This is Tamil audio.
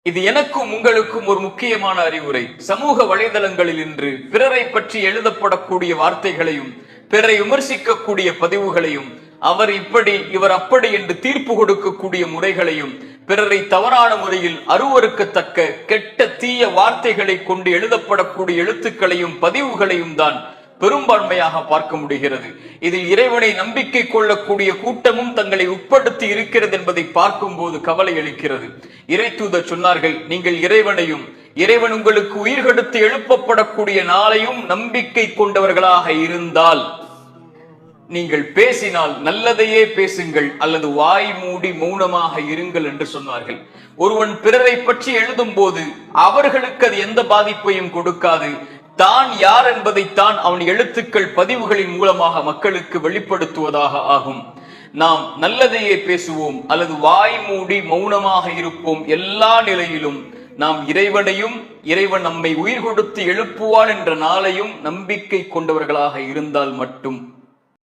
இது எனக்கும் உங்களுக்கும் ஒரு முக்கியமான அறிவுரை. சமூக வலைதளங்களில் இன்று பிறரை பற்றி எழுதப்படக்கூடிய வார்த்தைகளையும் பிறரை விமர்சிக்கக்கூடிய பதிவுகளையும் அவர் இப்படி இவர் அப்படி என்று தீர்ப்பு கொடுக்கக்கூடிய முறைகளையும் பிறரை தவறான முறையில் அருவருக்கத்தக்க கெட்ட தீய வார்த்தைகளை கொண்டு எழுதப்படக்கூடிய எழுத்துக்களையும் பதிவுகளையும் தான் பெரும்பான்மையாக பார்க்க முடிகிறது. இதில் இறைவனை நம்பிக்கை கொள்ளக்கூடிய கூட்டமும் தங்களை உட்படுத்தி இருக்கிறது என்பதை பார்க்கும் போது கவலை அளிக்கிறது. இறை தூதர் சொன்னார்கள், நீங்கள் இறைவனையும் இறைவன் உங்களுக்கு உயிர் கொடுத்து எழுப்பப்படக்கூடிய நாளையும் நம்பிக்கை கொண்டவர்களாக இருந்தால் நீங்கள் பேசினால் நல்லதையே பேசுங்கள் அல்லது வாய் மூடி மௌனமாக இருங்கள் என்று சொன்னார்கள். ஒருவன் பிறரை பற்றி எழுதும் போது அவர்களுக்கு அது எந்த பாதிப்பையும் கொடுக்காது. தான் யார் என்பதைத்தான் அவன் எழுத்துக்கள் பதிவுகளின் மூலமாக மக்களுக்கு வெளிப்படுத்துவதாக ஆகும். நாம் நல்லதையே பேசுவோம் அல்லது வாய் மூடி மௌனமாக இருப்போம். எல்லா நிலையிலும் நாம் இறைவனையும் இறைவன் நம்மை உயிர் கொடுத்து எழுப்புவான் என்ற நாளையும் நம்பிக்கை கொண்டவர்களாக இருந்தால் மட்டும்